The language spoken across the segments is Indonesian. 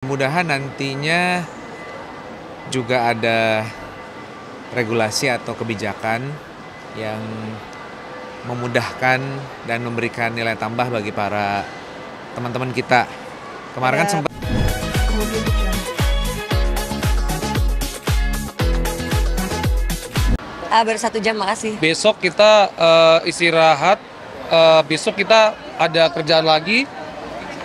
Mudah-mudahan nantinya juga ada regulasi atau kebijakan yang memudahkan dan memberikan nilai tambah bagi para teman-teman kita. Kemarin kan sempat baru 1 jam, makasih. Besok kita istirahat, besok kita ada kerjaan lagi,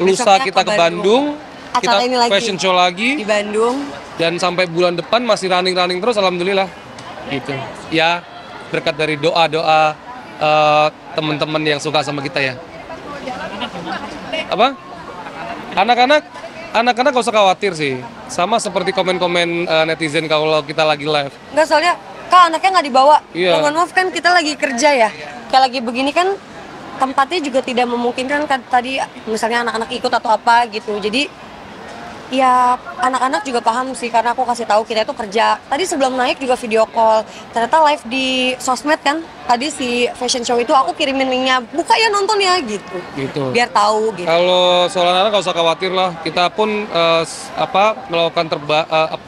lusa Besoknya kita ke Bandung, kita ini lagi, fashion show lagi, di Bandung. dan sampai bulan depan masih running terus, alhamdulillah. Gitu. Ya, berkat dari doa-doa teman-teman yang suka sama kita ya. Apa? Anak-anak gak usah khawatir sih. Sama seperti komen-komen netizen kalau kita lagi live. Enggak, soalnya Kak anaknya nggak dibawa. Iya. Mohon maaf kan kita lagi kerja ya. Kayak lagi begini kan tempatnya juga tidak memungkinkan kan tadi misalnya anak-anak ikut atau apa gitu. Jadi ya anak-anak juga paham sih karena aku kasih tahu kita itu kerja. Tadi sebelum naik juga video call. Ternyata live di sosmed kan. Tadi si fashion show itu aku kirimin linknya. Buka ya nonton ya gitu. Gitu. Biar tahu gitu. Kalau soal anak gak usah khawatir lah. Kita pun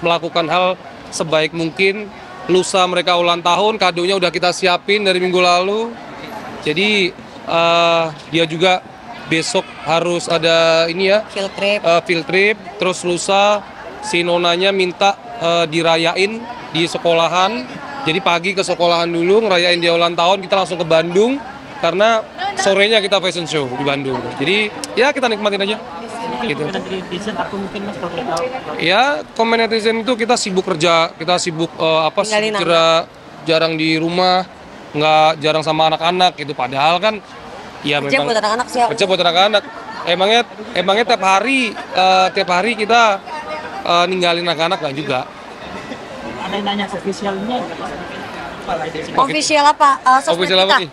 melakukan hal sebaik mungkin. Lusa mereka ulang tahun, kadonya udah kita siapin dari minggu lalu. Jadi dia juga besok harus ada ini ya, field trip. Terus lusa si nonanya minta dirayain di sekolahan. Jadi pagi ke sekolahan dulu ngerayain dia ulang tahun, kita langsung ke Bandung karena sorenya kita fashion show di Bandung. Jadi ya kita nikmatin aja. Gitu. Ya, komen netizen itu kita sibuk kerja, kita sibuk jarang di rumah, nggak jarang sama anak-anak gitu. Padahal kan ya kerja memang buat anak-anak sih. kerja buat anak-anak. Emangnya tiap hari kita ninggalin anak-anak nggak juga. Ada yang nanya officialnya Official apa? Sosmed Official apa kita. nih?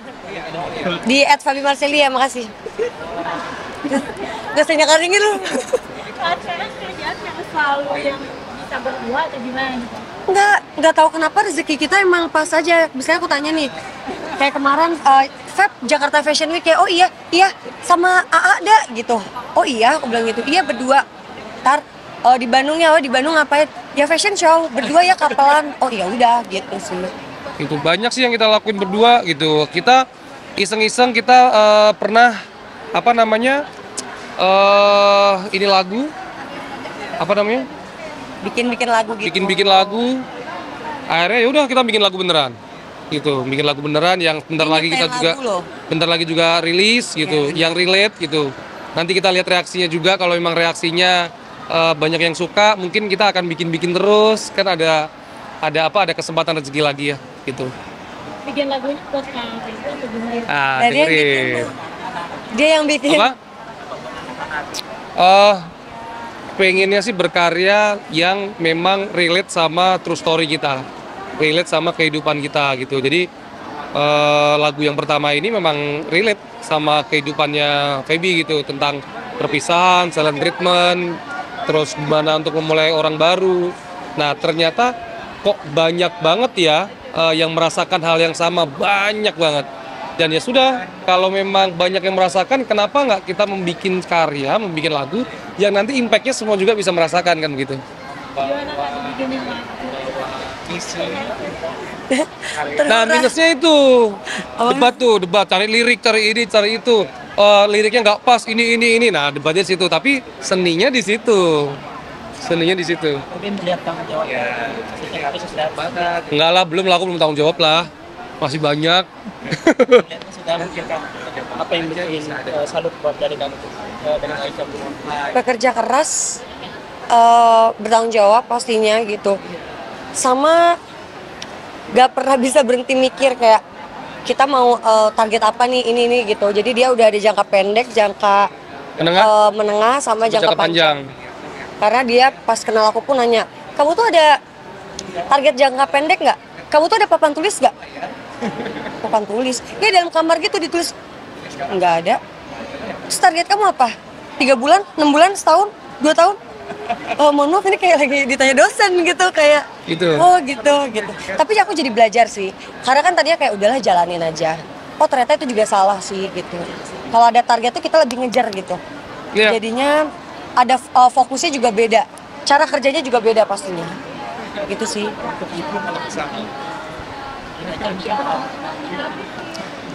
Di @fabimarcelia, makasih. Gak usah nyakaringin lu. sekarang kerjaan yang selalu yang bisa berdua atau gimana gitu? Nggak tahu kenapa rezeki kita emang pas aja. Misalnya aku tanya nih, kayak kemarin Feb Jakarta Fashion Week ya, oh iya sama AA dah gitu. Oh iya, aku bilang gitu. Iya berdua. Ntar di Bandung ya, di Bandung ngapain? Ya fashion show, berdua ya kapelan. Oh iya udah gitu sih. Itu banyak sih yang kita lakuin berdua gitu. Kita iseng-iseng kita pernah ini lagu Bikin lagu gitu. bikin lagu. Akhirnya ya udah kita bikin lagu beneran. Gitu, bikin lagu beneran yang bentar lagi juga rilis gitu, yang relate gitu. Nanti kita lihat reaksinya juga, kalau memang reaksinya banyak yang suka, mungkin kita akan bikin terus. Kan ada kesempatan rezeki lagi ya gitu. Bikin lagunya buat Kang Rizky atau gimana? Dari yang Dengerin. Dia yang bikin. Apa? Pengennya sih berkarya yang memang relate sama true story kita, relate sama kehidupan kita gitu. Jadi lagu yang pertama ini memang relate sama kehidupannya Feby gitu, tentang perpisahan, silent treatment, terus gimana untuk memulai orang baru. Nah ternyata kok banyak banget ya yang merasakan hal yang sama, banyak banget. Dan ya sudah, kalau memang banyak yang merasakan, kenapa nggak kita membuat karya, membuat lagu yang nanti impactnya semua juga bisa merasakan kan gitu. Gimana kan bikinin lagu? Nah minusnya itu debat, cari lirik, cari ini, cari itu, liriknya nggak pas, ini. Nah debatnya di situ, tapi seninya di situ. Mungkin melihat tanggung jawab setiap hari sudah banget. Enggak lah, belum tanggung jawab lah, masih banyak. Melihatnya sudah memikirkan apa yang bikin salut buat dari kamu dengan Aisyah. Bekerja keras, bertanggung jawab pastinya gitu. Sama gak pernah bisa berhenti mikir kayak kita mau target apa nih ini gitu. Jadi dia udah ada jangka pendek, jangka menengah sama jangka panjang. Karena dia pas kenal aku pun nanya, kamu tuh ada target jangka pendek nggak? Kamu tuh ada papan tulis nggak? Papan tulis? Ya dalam kamar gitu ditulis. Nggak ada. Terus target kamu apa? 3 bulan, 6 bulan, setahun, 2 tahun? Oh mohon maaf ini kayak lagi ditanya dosen gitu kayak. Gitu. Oh gitu. Tapi aku jadi belajar sih. Karena kan tadinya kayak udahlah jalanin aja. Oh ternyata itu juga salah sih gitu. Kalau ada target tuh kita lebih ngejar gitu. Yeah. Jadinya ada fokusnya juga beda, cara kerjanya juga beda pastinya. Gitu sih.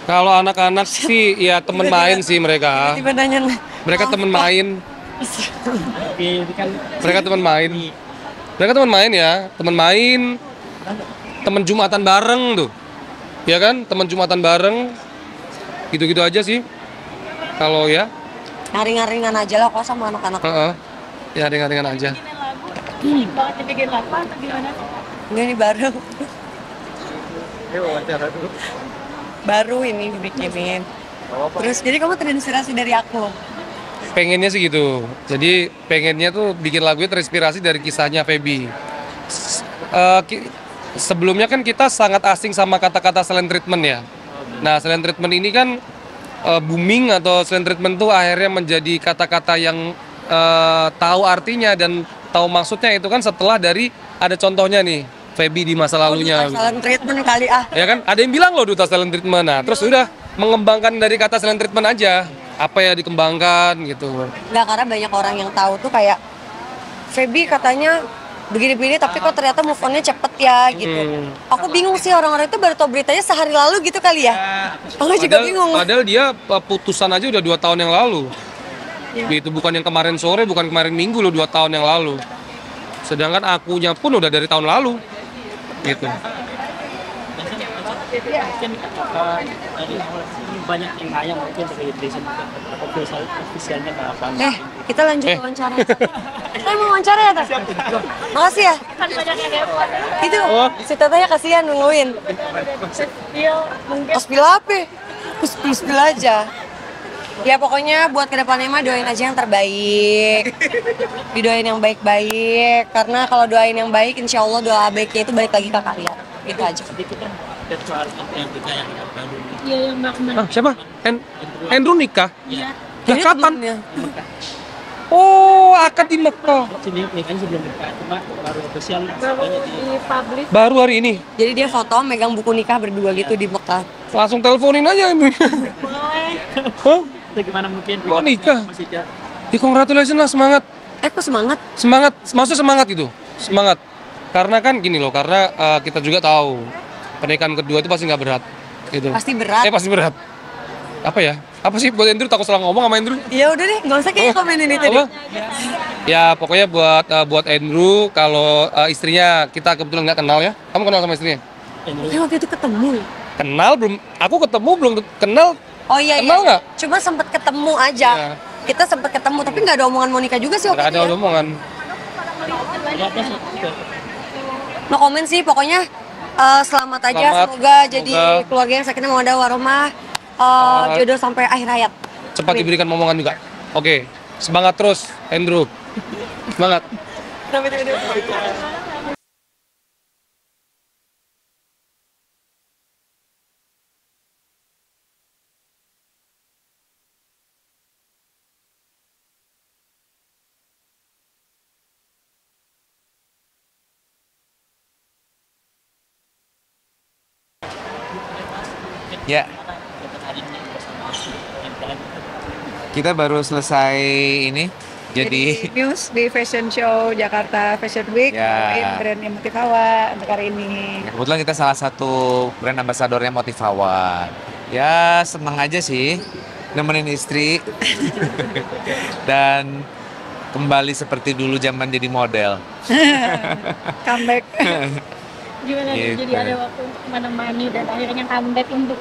Kalau anak-anak sih ya temen main sih mereka. Tiba nanya, Mereka temen main. Ini kan Mereka temen main. Mereka temen main ya, temen main. Temen Jumatan bareng tuh. Ya kan? Temen Jumatan bareng. Gitu-gitu aja sih. Kalau ya, ringan-ringan aja lah kok sama anak-anak. heeh. Ya ringan-ringan aja. banget dibikin apa atau gimana? Enggak, ini baru. wawancara dulu. Baru ini dibikinin. Terus jadi kamu terinspirasi dari aku. Pengennya sih gitu. Jadi pengennya tuh bikin lagunya terinspirasi dari kisahnya Feby. Sebelumnya kan kita sangat asing sama kata-kata silent treatment ya. Nah, silent treatment ini kan booming atau silent treatment tuh akhirnya menjadi kata-kata yang tahu artinya dan tahu maksudnya itu kan setelah dari ada contohnya nih Feby di masa lalunya. Silent treatment kali ah. Ya kan? Ada yang bilang loh duta silent treatment. Nah, terus udah mengembangkan dari kata silent treatment aja. Apa ya dikembangkan gitu. Nggak, karena banyak orang yang tahu tuh kayak Feby katanya begini-begini tapi kok ternyata move on-nya cepet ya gitu. Aku bingung sih, orang-orang itu baru tahu beritanya sehari lalu gitu kali ya. Aku juga bingung. Padahal dia putusan aja udah 2 tahun yang lalu. Itu bukan yang kemarin sore, bukan kemarin minggu loh, 2 tahun yang lalu. Sedangkan akunya pun udah dari tahun lalu. Gitu. Mungkin dari awal ini banyak yang nanya mungkin terkait desain officialnya apa? Kita lanjut wawancara. Saya mau wawancara ya, Teh? Makasih ya. Kan banyak yang kepo. Itu, si Tetanya kasihan nungguin. Dia mungkin Spill apa? Spill aja. Ya pokoknya buat kedepannya mah doain aja yang terbaik. Didoain yang baik-baik. Karena kalau doain yang baik, insya Allah doa baiknya itu balik lagi ke kalian. Gitu aja. Sedikit kan virtual yang kita yang baru. iya yang nggak kemana. Ah, siapa? Andrew nikah? Iya. Lah, Ini kapan? temennya. Oh, akad di Mekah. Sini kan sebelum nikah cuma baru official Baru di publik. Baru hari ini. Jadi dia foto megang buku nikah berdua gitu di Mekah. Langsung teleponin aja. Boleh. Hah? itu gimana mungkin Kok nikah? masih ya Ya congratulations lah, semangat. Kok semangat? Semangat, maksudnya semangat gitu. Semangat. Karena kan gini loh, karena kita juga tahu pernikahan kedua itu pasti nggak berat. Gitu. Pasti berat. Pasti berat. Apa ya? Apa sih buat Andrew, takut salah ngomong sama Andrew? Ya udah deh, nggak usah kayak komenin itu Apa? deh. Ya pokoknya buat Andrew, kalau istrinya kita kebetulan nggak kenal ya. Kamu kenal sama istrinya? Ya waktu itu ketemu. Kenal belum? Aku ketemu belum kenal. Oh iya, Kenal nggak? Cuma sempet ketemu aja. Ya. Kita sempet ketemu, tapi nggak ada omongan mau nikah juga sih waktu Nggak itu ada ya. omongan. lihatnya sih itu. No komen sih, pokoknya selamat aja. Selamat. Semoga jadi Semoga. keluarga yang sakinah mawaddah warahmah, jodoh sampai akhir hayat. Cepat diberikan omongan juga. Oke, semangat terus Andrew. Semangat. Ya, kita baru selesai ini. Jadi news di Fashion Show Jakarta Fashion Week, Ya. bawain brand Motivawa untuk hari ini. kebetulan kita salah satu brand ambasadornya Motivawan. Ya seneng aja sih nemenin istri dan kembali seperti dulu zaman jadi model. Comeback. Gimana nih? Gitu. Jadi ada waktu untuk menemani dan akhirnya comeback untuk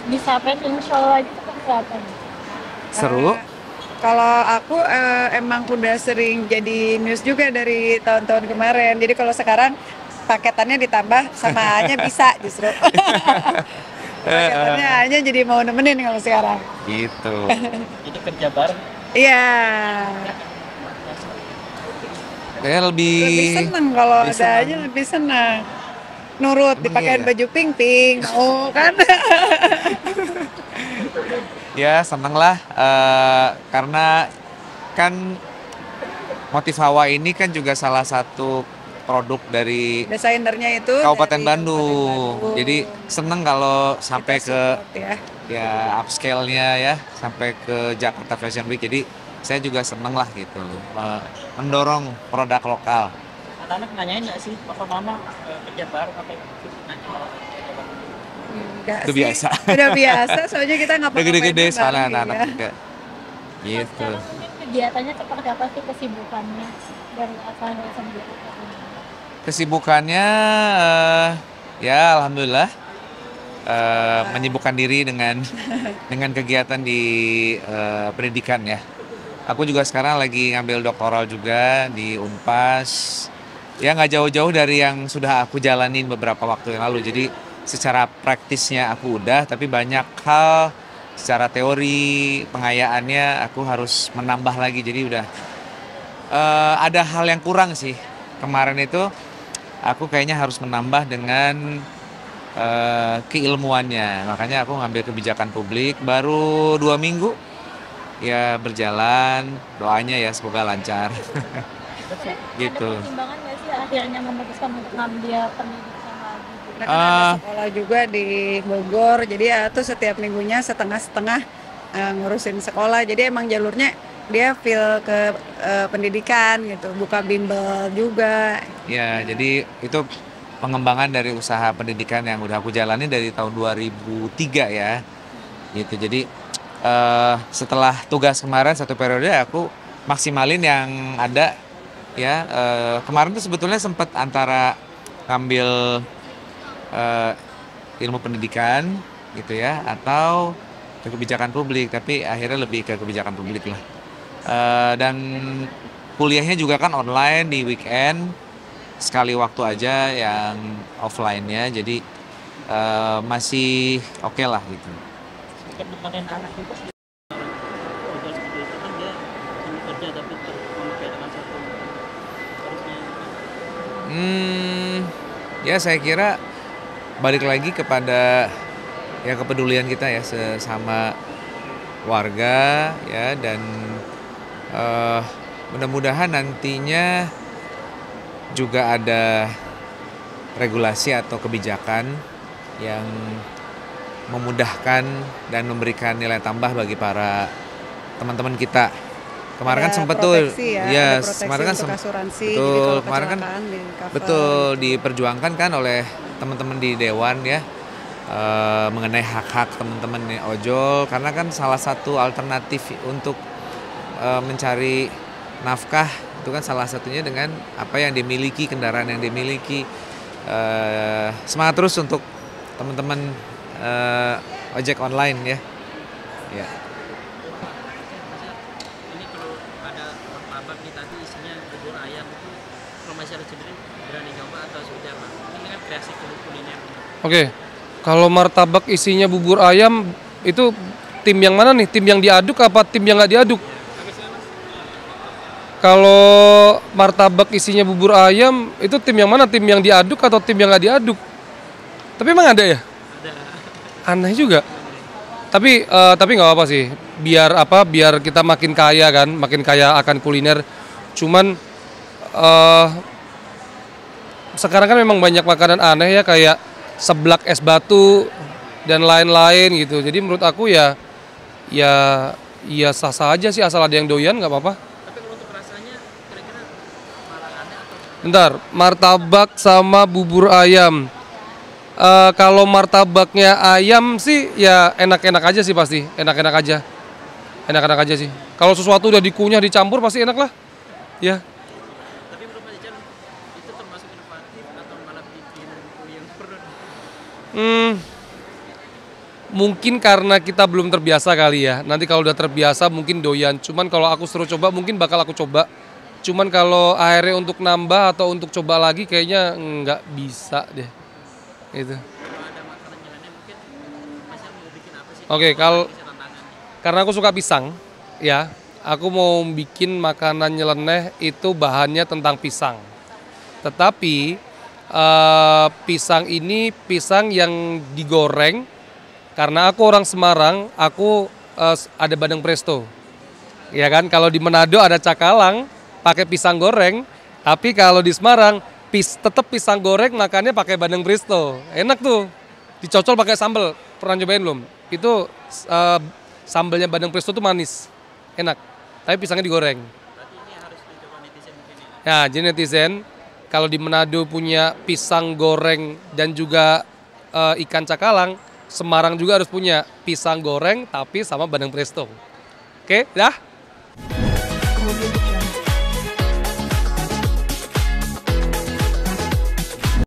bisa fashion show lagi itu kan kelihatan. Seru. Kalau aku emang udah sering jadi news juga dari tahun-tahun kemarin. Jadi kalau sekarang paketannya ditambah sama hanya bisa justru. Paketannya hanya jadi mau nemenin kalau sekarang. Gitu. Jadi kerja bareng Iya. Kayaknya Lebih lebih seneng kalau lebih ada seneng. aja lebih seneng. Nurut, Emang dipakein iya? baju pink-pink. Oh kan. ya seneng lah karena kan Motivawa ini kan juga salah satu produk dari Desainernya itu Kabupaten dari Bandung. Bandung. Jadi seneng kalau sampai Kita ke support ya. ya upscale-nya ya sampai ke Jakarta Fashion Week. Jadi saya juga seneng lah gitu mendorong produk lokal. Anak-anak nanyain nggak sih, papa mama kerja baru pakai nanya kerja baru? Enggak Itu sih. biasa. Udah biasa, soalnya kita Udah ngapa-ngapain gede-gede bareng soalnya anak-anak ya. juga gitu. Sekarang mungkin kegiatannya seperti apa sih, kesibukannya dari asalnya sendiri? Kesibukannya ya alhamdulillah menyibukkan diri dengan dengan kegiatan di pendidikan ya. Aku juga sekarang lagi ngambil doktoral juga di Unpas. Ya nggak jauh-jauh dari yang sudah aku jalanin beberapa waktu yang lalu. Jadi secara praktisnya aku udah, tapi banyak hal secara teori pengayaannya aku harus menambah lagi. Jadi udah ada hal yang kurang sih. Kemarin itu aku kayaknya harus menambah dengan keilmuannya. Makanya aku ngambil kebijakan publik baru 2 minggu. Ya berjalan, doanya ya semoga lancar. Gitu. Ada pertimbangan nggak sih akhirnya memutuskan untuk ngambil pendidikan lagi? Karena kan ada sekolah juga di Bogor, jadi ya tuh setiap minggunya setengah-setengah ngurusin sekolah. Jadi emang jalurnya dia feel ke pendidikan gitu, buka bimbel juga. Ya, jadi itu pengembangan dari usaha pendidikan yang udah aku jalani dari tahun 2003 ya. Gitu. Jadi setelah tugas kemarin 1 periode aku maksimalin yang ada ya. Kemarin tuh sebetulnya sempat antara ngambil ilmu pendidikan gitu ya atau ke kebijakan publik, tapi akhirnya lebih ke kebijakan publik lah. Dan kuliahnya juga kan online di weekend, sekali waktu aja yang offline-nya, jadi masih oke lah gitu. Kan kemarin anak itu udah seperti itu kan dia sambil kerja tapi memakai dengan satu harusnya Ya saya kira balik lagi kepada ya kepedulian kita ya sesama warga ya, dan mudah-mudahan nantinya juga ada regulasi atau kebijakan yang memudahkan dan memberikan nilai tambah bagi para teman-teman kita. Kemarin kan Ada sempat tuh, proteksi ya, ada proteksi kemarin kan untuk asuransi, jadi betul, kalau kemarin kan kecelakaan di-cover betul gitu. diperjuangkan kan oleh teman-teman di Dewan ya, mengenai hak-hak teman-teman ojol, karena kan salah satu alternatif untuk mencari nafkah itu kan salah satunya dengan apa yang dimiliki, kendaraan yang dimiliki. Semangat terus untuk teman-teman ojek online ya. Ya. ini kalau ada martabak nih tadi isinya bubur ayam itu, kalau masyarakat sendiri berani nyoba atau seperti apa? Ini kan kreasi kuliner. Oke, kalau martabak isinya bubur ayam itu tim yang mana nih? Tim yang diaduk apa tim yang nggak diaduk? Kalau martabak isinya bubur ayam itu tim yang mana? Tim yang diaduk atau tim yang nggak diaduk? Tapi emang ada ya? Aneh juga. Tapi nggak apa sih. Biar apa? Biar kita makin kaya kan, makin kaya akan kuliner. Cuman sekarang kan memang banyak makanan aneh ya, kayak seblak es batu dan lain-lain gitu. Jadi menurut aku ya sah-sah aja sih, asal ada yang doyan nggak apa-apa. Tapi kalau untuk rasanya kira-kira malah aneh atau Bentar, martabak sama bubur ayam. Kalau martabaknya ayam sih ya enak-enak aja sih, pasti enak-enak aja. Enak-enak aja sih. Kalau sesuatu udah dikunyah dicampur pasti enak lah. Ya. tapi menurut Mas Ican itu termasuk inovatif atau malah bikin yang perut? Mungkin karena kita belum terbiasa kali ya. Nanti kalau udah terbiasa mungkin doyan. Cuman kalau aku suruh coba mungkin bakal aku coba. Cuman kalau akhirnya untuk nambah atau untuk coba lagi kayaknya nggak bisa deh. Itu. Kalau ada makanan yang lainnya mungkin Mas Ican mau bikin apa sih? Oke, kalau Bisa tantangan. karena aku suka pisang, ya, aku mau bikin makanan nyeleneh itu bahannya tentang pisang. Tetapi pisang ini pisang yang digoreng, karena aku orang Semarang, aku ada Bandeng Presto. Ya kan, kalau di Manado ada cakalang pakai pisang goreng, tapi kalau di Semarang tetap pisang goreng makannya pakai Bandeng Presto. Enak tuh. Dicocol pakai sambal. Pernah nyobain belum? Itu sambelnya Bandeng Presto tuh manis. Enak. tapi pisangnya digoreng. Berarti ini harus dicoba netizen mungkin ya. Nah, jadi netizen, kalau di Manado punya pisang goreng dan juga ikan cakalang, Semarang juga harus punya pisang goreng tapi sama bandeng presto. Oke, dah?